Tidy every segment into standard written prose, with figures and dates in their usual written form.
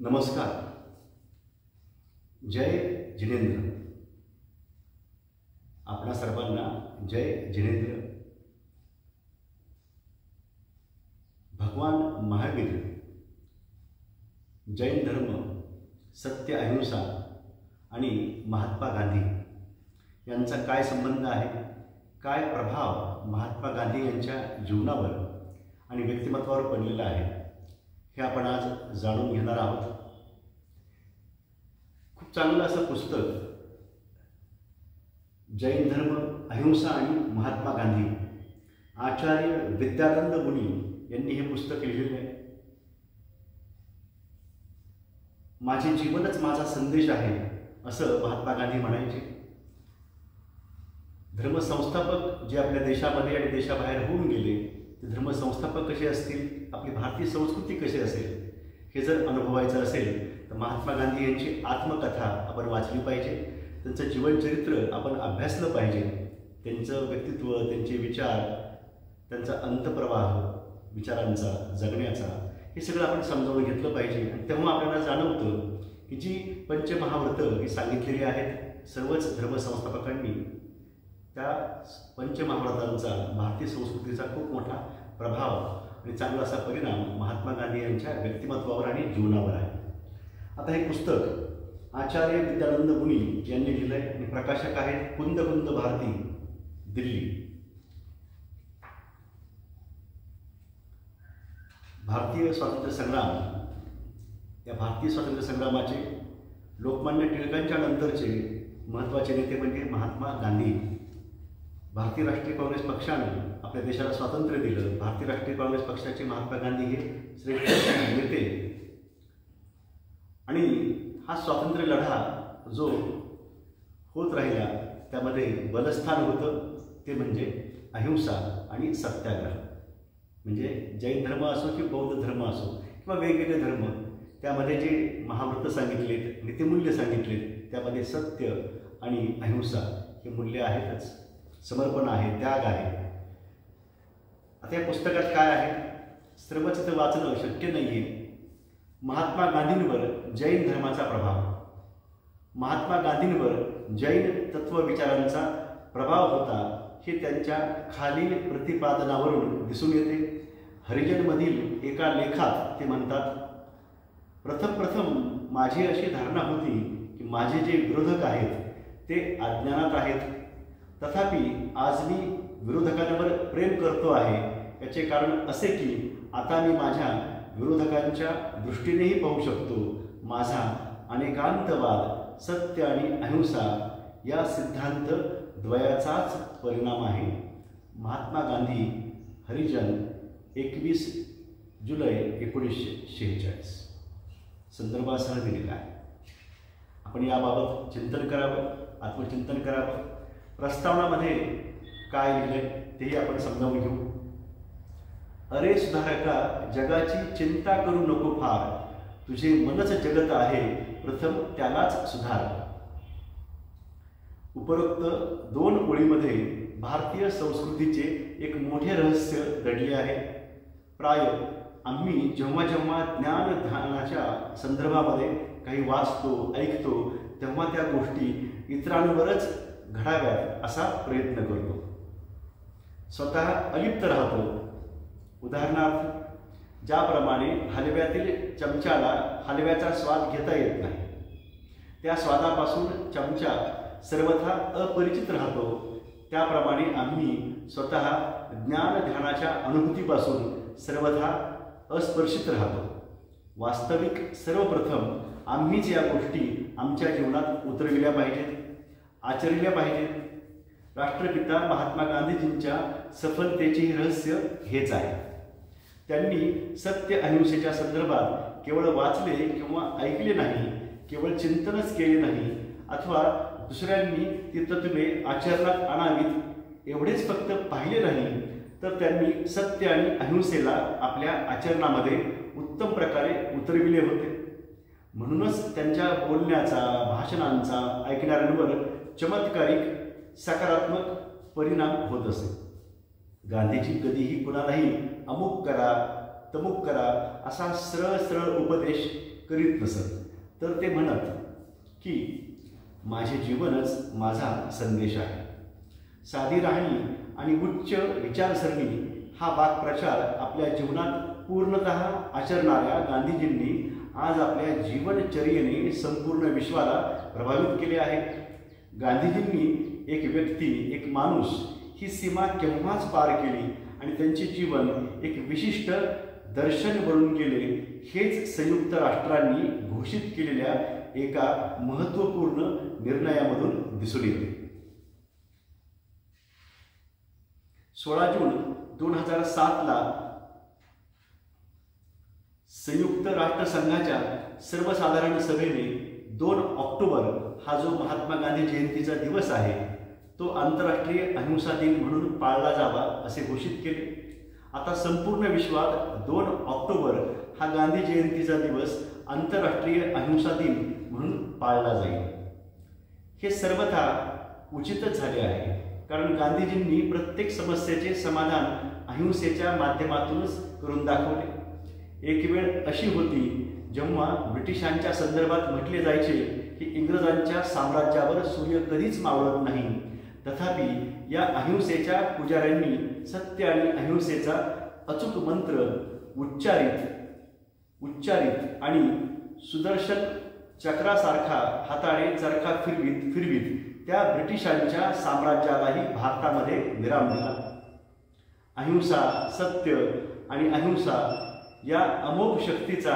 नमस्कार. जय जिनेंद्र. आपणा सर्वांना जय जिनेंद्र. भगवान महावीर, जैन धर्म, सत्य अहिंसा आणि महात्मा गांधी यांचा काय संबंध आहे, काय प्रभाव महात्मा गांधी यांच्या जीवनावर आणि व्यक्तिमत्वावर पडलेला आहे, हे आपण आज जाणून घेणार आहोत. खूप चांगलं असं पुस्तक जैन धर्म, अहिंसा आणि महात्मा गांधी, आचार्य विद्यानंद मुनी यांनी हे पुस्तक लिहिलेले आहे. माझे जीवनच माझा संदेश आहे असं महात्मा गांधी म्हणायचे. धर्मसंस्थापक जे आपल्या देशामध्ये आणि देशाबाहेर होऊन गेले, ते धर्मसंस्थापक कसे असतील, आपली भारतीय संस्कृती कशी असेल, हे जर अनुभवायचं असेल तर महात्मा गांधी यांची आत्मकथा आपण वाचली पाहिजे. त्यांचं जीवनचरित्र आपण अभ्यासलं पाहिजे. त्यांचं व्यक्तित्व, त्यांचे विचार, त्यांचा अंतप्रवाह विचारांचा, जगण्याचा, हे सगळं आपण समजावून घेतलं पाहिजे. आणि तेव्हा आपल्याला जाणवतं की जी पंचमहाव्रतं ही सांगितलेली आहेत सर्वच धर्मसंस्थापकांनी, त्या पंचमहाव्रतांचा भारतीय संस्कृतीचा खूप मोठा प्रभाव आणि चांगला असा परिणाम महात्मा गांधी यांच्या व्यक्तिमत्वावर आणि जीवनावर आहे. आता हे पुस्तक आचार्य विद्यानंद मुनी यांनी लिहिलं आहे आणि प्रकाशक आहेत कुंद भारती, दिल्ली. भारतीय स्वातंत्र्य संग्राम, या भारतीय स्वातंत्र्य संग्रामाचे लोकमान्य टिळकांच्या नंतरचे महत्त्वाचे नेते म्हणजे महात्मा गांधी. भारतीय राष्ट्रीय काँग्रेस पक्षाने आपल्या देशाला स्वातंत्र्य दिलं. भारतीय राष्ट्रीय काँग्रेस पक्षाचे महात्मा गांधी हे श्रेष्ठ नेते. आणि हा स्वातंत्र्य लढा जो होत राहिला त्यामध्ये बलस्थान होतं ते म्हणजे अहिंसा आणि सत्याग्रह. म्हणजे जैन धर्म असो की बौद्ध धर्म असो किंवा वेगवेगळे धर्म, त्यामध्ये जे महाव्रत सांगितलेत, नीतिमूल्य सांगितलेत, त्यामध्ये सत्य आणि अहिंसा हे मूल्य आहेतच. समर्पण आहे, त्याग आहे. आता या पुस्तकात काय आहे, सर्वच ते वाचणं शक्य नाही आहे. महात्मा गांधींवर जैन धर्माचा प्रभाव, महात्मा गांधींवर जैन तत्वविचारांचा प्रभाव होता हे त्यांच्या खालील प्रतिपादनावरून दिसून येते. हरिजनमधील एका लेखात ते म्हणतात, प्रथम माझी अशी धारणा होती की माझे जे विरोधक आहेत ते अज्ञानात आहेत. तथापि आज मी विरोधकांवर प्रेम करतो आहे. याचे कारण असे की आता मी माझ्या विरोधकांच्या दृष्टीनेही पाहू शकतो. माझा अनेकांतवाद सत्य आणि अहिंसा या सिद्धांत द्वयाचाच परिणाम आहे. महात्मा गांधी, हरिजन, 21 जुलै 1946. संदर्भासह दिलेला आहे. आपण याबाबत चिंतन करावं, आत्मचिंतन करावं. प्रस्तावनामध्ये काय लिहिलंय तेही आपण समजावून घेऊ. अरे सुधारका, जगाची चिंता करू नको फार, तुझे मनच जगत आहे, प्रथम त्यालाच सुधार. उपरोक्त 2 ओळीमध्ये भारतीय संस्कृतीचे एक मोठे रहस्य दडले आहे. प्राय आम्ही जेव्हा जेव्हा ज्ञानध्यानाच्या संदर्भामध्ये काही वाचतो, ऐकतो, तेव्हा त्या गोष्टी इतरांवरच घडाव्यात असा प्रयत्न करतो. स्वतः अलिप्त राहतो. उदाहरणार्थ, ज्याप्रमाणे हलव्यातील चमच्याला हलव्याचा स्वाद घेता येत नाही, त्या स्वादापासून चमचा सर्वथा अपरिचित राहतो, त्याप्रमाणे आम्ही स्वतः ज्ञानध्यानाच्या अनुभूतीपासून सर्वथा अस्पर्शित राहतो. वास्तविक सर्वप्रथम आम्हीच या गोष्टी आमच्या जीवनात उतरविल्या पाहिजेत, आचरल्या पाहिजेत. राष्ट्रपिता महात्मा गांधीजींच्या सफलतेचे रहस्य हेच आहे. त्यांनी सत्य अहिंसेच्या संदर्भात केवळ वाचले किंवा ऐकले नाही, केवळ चिंतनच केले नाही, अथवा दुसऱ्यांनी ती तत्त्वे आचरणात आणावीत एवढेच फक्त पाहिले नाही, तर त्यांनी सत्य आणि अहिंसेला आपल्या आचरणामध्ये उत्तम प्रकारे उतरविले होते. म्हणूनच त्यांच्या बोलण्याचा, भाषणांचा ऐकणाऱ्यांवर चमत्कारिक सकारात्मक परिणाम होत असे. गांधीजी कधीही कुणालाही अमुक करा, तमुक करा असा सरळ सरळ उपदेश करीत नसत, तर ते म्हणत की माझे जीवनच माझा संदेश आहे. साधी राहणी आणि उच्च विचारसरणी हा वाक्प्रचार आपल्या जीवनात पूर्णतः आचरणाऱ्या गांधीजींनी आज आपल्या जीवनचर्येने संपूर्ण विश्वाला प्रभावित केले आहे. गांधीजींनी एक व्यक्ती, एक माणूस ही सीमा केव्हाच पार केली आणि त्यांचे जीवन एक विशिष्ट दर्शन बनून गेले, हेच संयुक्त राष्ट्रांनी घोषित केलेल्या एका महत्त्वपूर्ण निर्णयामधून दिसून येते. 16 जून 2007ला संयुक्त राष्ट्रसंघाच्या सर्वसाधारण सभेने 2 ऑक्टोबर हा जो महात्मा गांधी जयंतीचा दिवस आहे तो आंतरराष्ट्रीय अहिंसा दिन म्हणून पाळला जावा असे घोषित केले. आता संपूर्ण विश्वात 2 ऑक्टोबर हा गांधी जयंतीचा दिवस आंतरराष्ट्रीय अहिंसा दिन म्हणून पाळला जाईल. हे सर्वथा उचितच झाले आहे, कारण गांधीजींनी प्रत्येक समस्येचे समाधान अहिंसेच्या माध्यमातूनच करून दाखवले. एक वेळ अशी होती जेव्हा ब्रिटिशांच्या संदर्भात म्हटले जायचे की इंग्रजांच्या साम्राज्यावर सूर्य कधीच मावळत नाही, तथापि या अहिंसेच्या पुजाऱ्यांनी सत्य आणि अहिंसेचा अचूक मंत्र उच्चारित आणि सुदर्शन चक्रासारखा हाताने चरखा फिरवीत त्या ब्रिटिशांच्या साम्राज्यालाही भारतामध्ये विराम दिला. अहिंसा, सत्य आणि अहिंसा या अमोघ शक्तीचा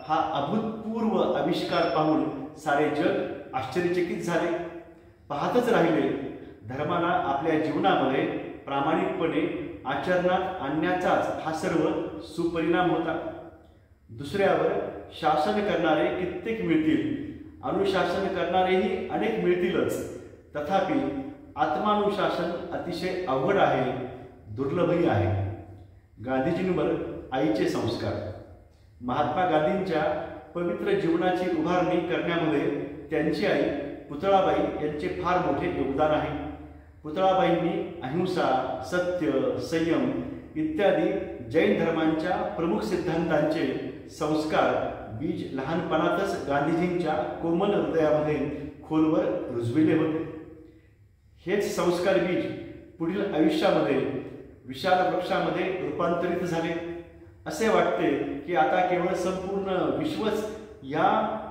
हा अभूतपूर्व आविष्कार पाहून सारे जग आश्चर्यचकित झाले. पाहतच राहिले. धर्माला आपल्या जीवनामध्ये प्रामाणिकपणे आचरणात आणण्याचाच हा सर्व सुपरिणाम होता. दुसऱ्यावर शासन करणारे कित्येक मिळतील, अनुशासन करणारेही अनेक मिळतीलच, तथापि आत्मानुशासन अतिशय अवघड आहे, दुर्लभही आहे. गांधीजींवर आईचे संस्कार. महात्मा गांधींच्या पवित्र जीवनाची उभारणी करण्यामध्ये त्यांची आई पुतळाबाई यांचे फार मोठे योगदान आहे. पुतळाबाईंनी अहिंसा, सत्य, संयम इत्यादी जैन धर्मांच्या प्रमुख सिद्धांतांचे संस्कार बीज लहानपणातच गांधीजींच्या कोमल हृदयामध्ये खोलवर रुजविले होते. हेच संस्कार बीज पुढील आयुष्यामध्ये विशाल वृक्षामध्ये रूपांतरित झाले. असे वाटते की आता केवळ संपूर्ण विश्वच या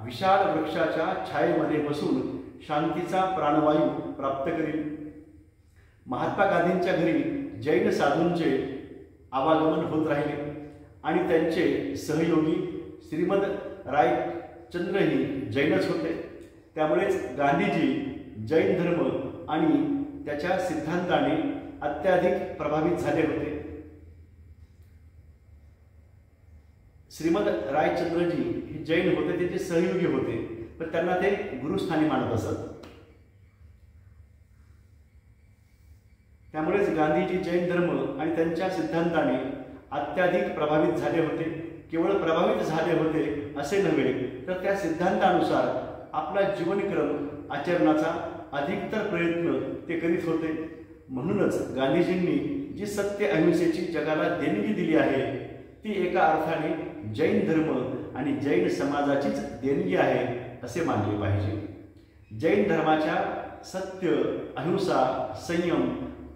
विशाल वृक्षाच्या छायेमध्ये बसून शांतीचा प्राणवायू प्राप्त करील. महात्मा गांधींच्या घरी जैन साधूंचे आवागमन होत राहिले आणि त्यांचे सहयोगी श्रीमद रायचंद्रही जैनच होते. त्यामुळेच गांधीजी जैन धर्म आणि त्याच्या सिद्धांताने अत्याधिक प्रभावित झाले होते. श्रीमद रायचंद्रजी हे जैन होते, त्याचे सहयोगी होते, पण त्यांना ते गुरुस्थानी मानत असत. त्यामुळेच गांधीजी जैन धर्म आणि त्यांच्या सिद्धांताने अत्याधिक प्रभावित झाले होते. केवळ प्रभावित झाले होते असे नव्हे, तर त्या सिद्धांतानुसार आपला जीवनक्रम आचरणाचा अधिकतर प्रयत्न ते करीत होते. म्हणूनच गांधीजींनी जी सत्य अहिंसेची जगाला देणगी दिली आहे ती एका अर्थाने जैन धर्म आणि जैन समाजाचीच देणगी आहे असे मानले पाहिजे. जैन धर्माच्या सत्य, अहिंसा, संयम,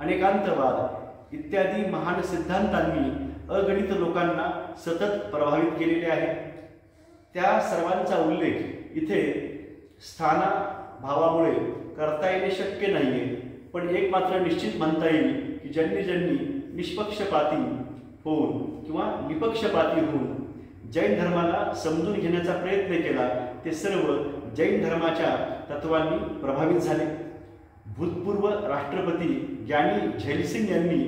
अनेकांतवाद इत्यादी महान सिद्धांतांनी अगणित लोकांना सतत प्रभावित केलेले आहे. त्या सर्वांचा उल्लेख इथे स्थानाभावामुळे करता येणे शक्य नाहीये, पण एक मात्र निश्चित म्हणता येईल की ज्यांनी निष्पक्षपाती होऊन किंवा निपक्षपाती होऊन जैन धर्माला समजून घेण्याचा प्रयत्न केला ते सर्व जैन धर्माच्या तत्वांनी प्रभावित झाले. भूतपूर्व राष्ट्रपती ज्ञानी झैलसिंग यांनी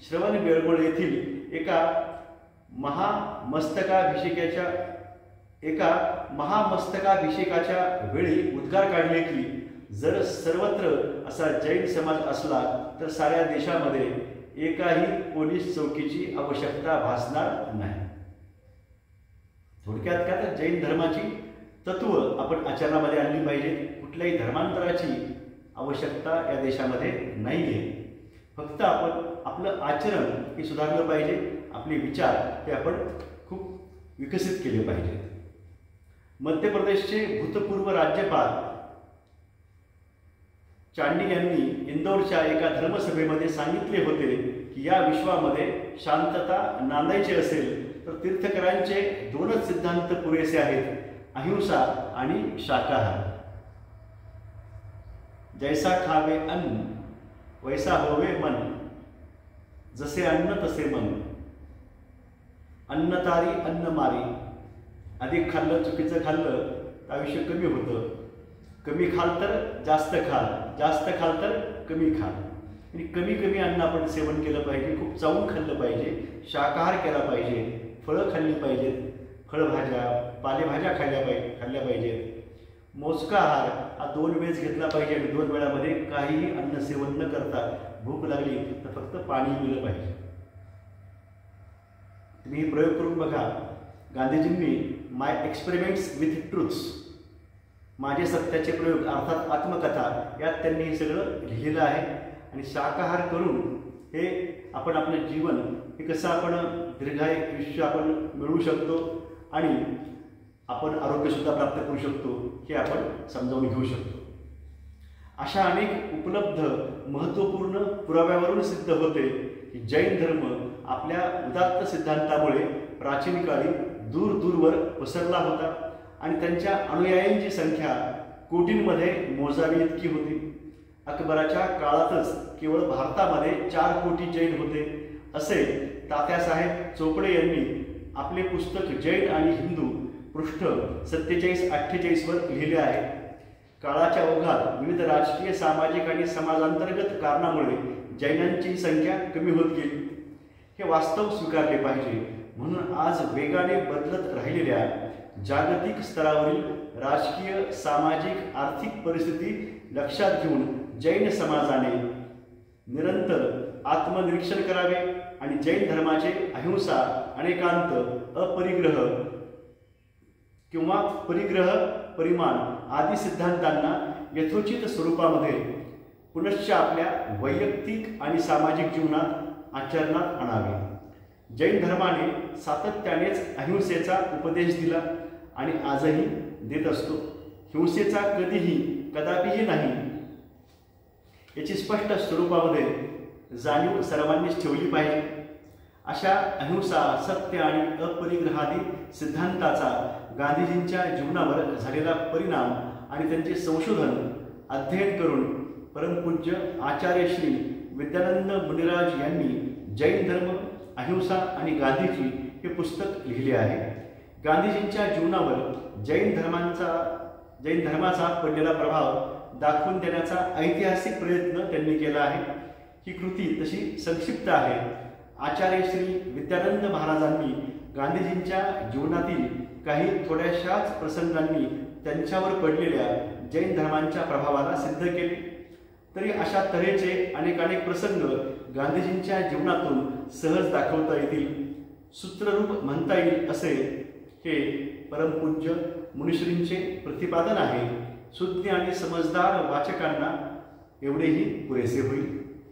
श्रवणबेळगोळ येथील एका महामस्तकाभिषेकाच्या वेळी उद्गार काढले की जर सर्वत्र असा जैन समाज असला तर साऱ्या देशामध्ये एकाही पोलीस चौकीची आवश्यकता भासणार नाही. थोडक्यात काय तर जैन धर्माची तत्व आपण आचरणामध्ये आणली पाहिजे. कुठल्याही धर्मांतराची आवश्यकता या देशामध्ये नाही आहे. फक्त आपण आपलं आचरण हे सुधारलं पाहिजे, आपले विचार हे आपण खूप विकसित केले पाहिजे. मध्य प्रदेशचे भूतपूर्व राज्यपाल चांडी यांनी इंदौरच्या एका धर्मसभेमध्ये सांगितले होते की या विश्वामध्ये शांतता नांदायची असेल तर तीर्थकरांचे दोनच सिद्धांत पुरेसे आहेत, अहिंसा आणि शाकाहार. जैसा खावे अन्न वैसा होवे मन, जसे अन्न तसे मन. अन्न तारी अन्न मारी. अधिक खाल्लं चुकीचं खाल्लं तर आयुष्य कमी होतं. कमी खाल तर जास्त खाल, जास्त खाल तर कमी खाल. आणि कमी कमी अन्न आपण सेवन केलं पाहिजे, खूप चावून खाल्लं पाहिजे, शाकाहार केला पाहिजे, फळं खाल्ली पाहिजेत, फळभाज्या पालेभाज्या खाल्ल्या पाहिजेत. मोजका आहार हा 2 वेळेस घेतला पाहिजे आणि 2 वेळामध्ये काहीही अन्न सेवन न करता भूक लागली तर फक्त पाणी पिलं पाहिजे. तुम्ही प्रयोग करून बघा. गांधीजींनी माय एक्सपेरिमेंट्स विथ ट्रुथ्स, माझे सत्याचे प्रयोग अर्थात आत्मकथा, यात त्यांनी हे सगळं लिहिलेलं आहे. आणि शाकाहार करून हे आपण आपलं जीवन हे कसं आपण दीर्घायुष्य आपण मिळवू शकतो आणि आपण आरोग्यसुद्धा प्राप्त करू शकतो हे आपण समजावून घेऊ शकतो. अशा अनेक उपलब्ध महत्त्वपूर्ण पुराव्यावरून सिद्ध होते की जैन धर्म आपल्या उदात्त सिद्धांतामुळे प्राचीन काळी दूर दूरवर पसरला होता आणि त्यांच्या अनुयायांची संख्या कोटींमध्ये मोजावी इतकी होती. अकबराच्या काळातच केवळ भारतामध्ये 4 कोटी जैन होते असे तात्यासाहेब चोपडे यांनी आपले पुस्तक जैन आणि हिंदू पृष्ठ 47-48 वर लिहिले आहे. काळाच्या ओघात विविध राजकीय सामाजिक आणि समाजांतर्गत कारणामुळे जैनांची संख्या कमी होत गेली. हे वास्तव स्वीकारले पाहिजे. म्हणून आज वेगाने बदलत राहिलेल्या जागतिक स्तरावरील राजकीय सामाजिक आर्थिक परिस्थिती लक्षात घेऊन जैन समाजाने निरंतर आत्मनिरीक्षण करावे आणि जैन धर्माचे अहिंसा, अनेकांत, अपरिग्रह किंवा परिग्रह, परिमाण आदी सिद्धांतांना यथोचित स्वरूपामध्ये पुनश्च आपल्या वैयक्तिक आणि सामाजिक जीवनात आचरणात आणावे. जैन धर्माने सातत्यानेच अहिंसेचा उपदेश दिला आणि आजही देत असतो. हिंसेचा कदापिही नाही याची स्पष्ट स्वरूपामध्ये जाणीव सर्वांनीच ठेवली पाहिजे. अशा अहिंसा, सत्य आणि अपरिग्रहादी सिद्धांताचा गांधीजींच्या जीवनावर झालेला परिणाम आणि त्यांचे संशोधन अध्ययन करून परमपूज्य आचार्य श्री विद्यानंद मुनिराज यांनी जैन धर्म, अहिंसा आणि गांधीजी हे पुस्तक लिहिले आहे. गांधीजींच्या जीवनावर जैन धर्माचा पडलेला प्रभाव दाखवून देण्याचा ऐतिहासिक प्रयत्न त्यांनी केला आहे. ही कृती तशी संक्षिप्त आहे. आचार्य श्री विद्यानंद महाराजांनी गांधीजींच्या जीवनातील काही थोड्याशाच प्रसंगांनी त्यांच्यावर पडलेल्या जैन धर्मांच्या प्रभावाला सिद्ध केले. तरी अशा तऱ्हेचे अनेक प्रसंग गांधीजींच्या जीवनातून सहज दाखवता येतील, सूत्ररूप म्हणता येईल असे हे परमपूज्य मुनिश्रींचे प्रतिपादन आहे. सुज्ञ आणि समजदार वाचकांना एवढेही पुरेसे होईल.